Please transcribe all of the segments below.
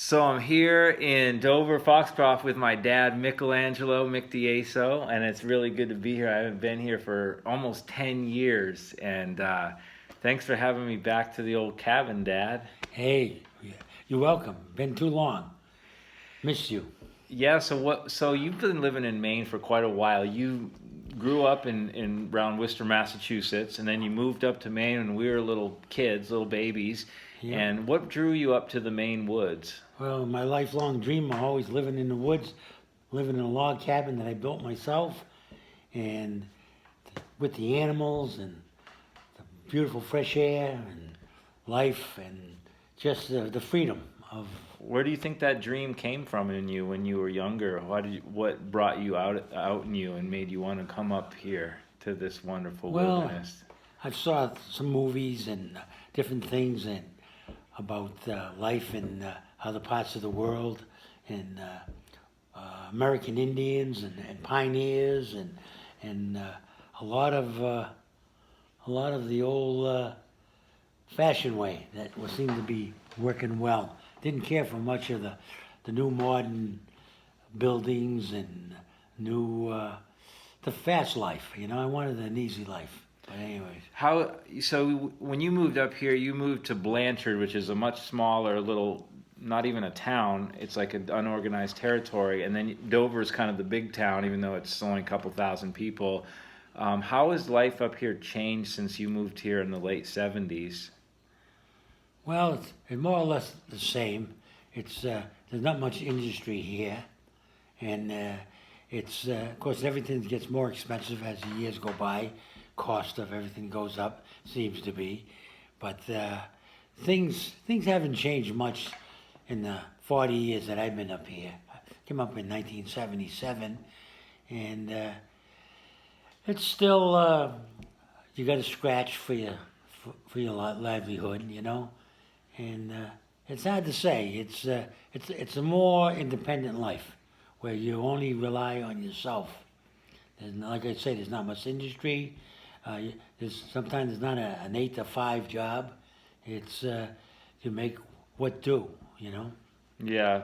So I'm here in Dover-Foxcroft with my dad, Michelangelo, Mick the Ieso, and it's really good to be here. I haven't been here for almost 10 years, and thanks for having me back to the old cabin, Dad. Hey, you're welcome. Been too long. Missed you. Yeah, so you've been living in Maine for quite a while. You grew up in around Worcester, Massachusetts, and then you moved up to Maine when we were little kids, little babies. Yeah. And what drew you up to the Maine woods? Well, my lifelong dream, I'm always living in the woods, living in a log cabin that I built myself, and with the animals and the beautiful fresh air and life and just the freedom of. Where do you think that dream came from in you when you were younger? What brought you out in you and made you want to come up here to this wonderful wilderness? I've saw some movies and different things and about life in other parts of the world and American Indians and pioneers and a lot of the old fashioned way that seemed to be working well. Didn't care for much of the new modern buildings and the fast life. You know, I wanted an easy life. But anyways. So when you moved up here, you moved to Blanchard, which is a much smaller little, not even a town. It's like an unorganized territory. And then Dover is kind of the big town, even though it's only a couple thousand people. How has life up here changed since you moved here in the late 70s? Well, it's more or less the same. It's there's not much industry here, and of course everything gets more expensive as the years go by. Cost of everything goes up, seems to be, but things haven't changed much in the 40 years that I've been up here. I came up in 1977, and it's still you got to scratch for your livelihood, you know. And it's hard to say. It's a more independent life where you only rely on yourself. Like I say, there's not much industry. Sometimes it's not an 8 to 5 job. It's you make what do, you know. Yeah,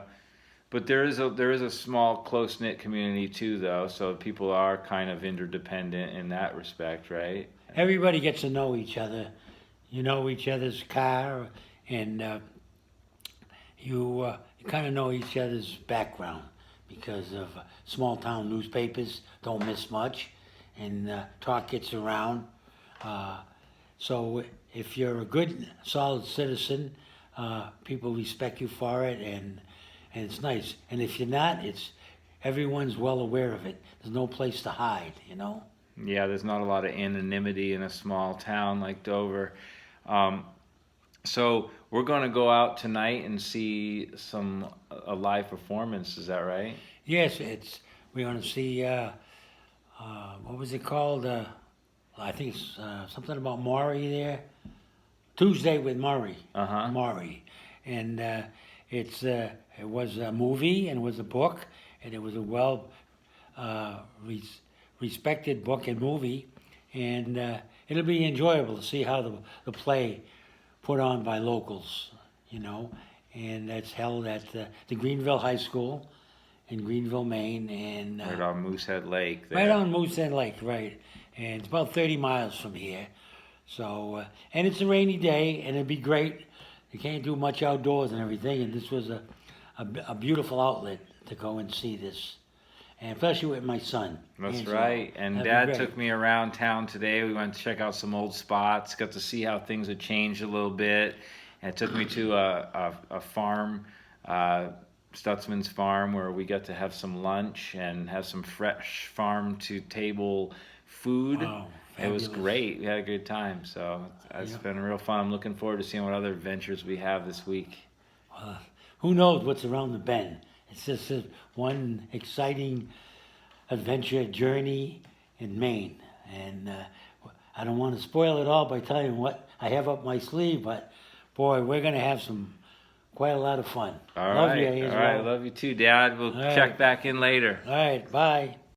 but there is a small close-knit community too, though. So people are kind of interdependent in that respect, right? Everybody gets to know each other. You know each other's car. And you kind of know each other's background because of small town newspapers don't miss much, and talk gets around. So if you're a good, solid citizen, people respect you for it, and it's nice. And if you're not, everyone's well aware of it. There's no place to hide, you know. Yeah, there's not a lot of anonymity in a small town like Dover. So we're going to go out tonight and see a live performance. Is that right? Yes, we're going to see what was it called? I think it's something about Maury there. Tuesday with Maury. Maury, and it was a movie and it was a book and it was a well respected book and movie, and it'll be enjoyable to see how the play put on by locals, you know, and that's held at the Greenville High School in Greenville, Maine, and right on Moosehead Lake. There. Right on Moosehead Lake, right, and it's about 30 miles from here. So, and it's a rainy day, and it'd be great. You can't do much outdoors and everything, and this was a beautiful outlet to go and see this. And especially with my son. That's Angelo. right. And Dad took me around town today. We went to check out some old spots, got to see how things had changed a little bit. And it took me to a farm, Stutzman's farm, where we got to have some lunch and have some fresh farm-to-table food. Oh, it was great. We had a good time. So it's been real fun. I'm looking forward to seeing what other adventures we have this week. Who knows what's around the bend? It's just one exciting adventure journey in Maine. And I don't want to spoil it all by telling you what I have up my sleeve, but boy, we're going to have quite a lot of fun. All right. Love you too, Dad. We'll check back in later. All right, bye.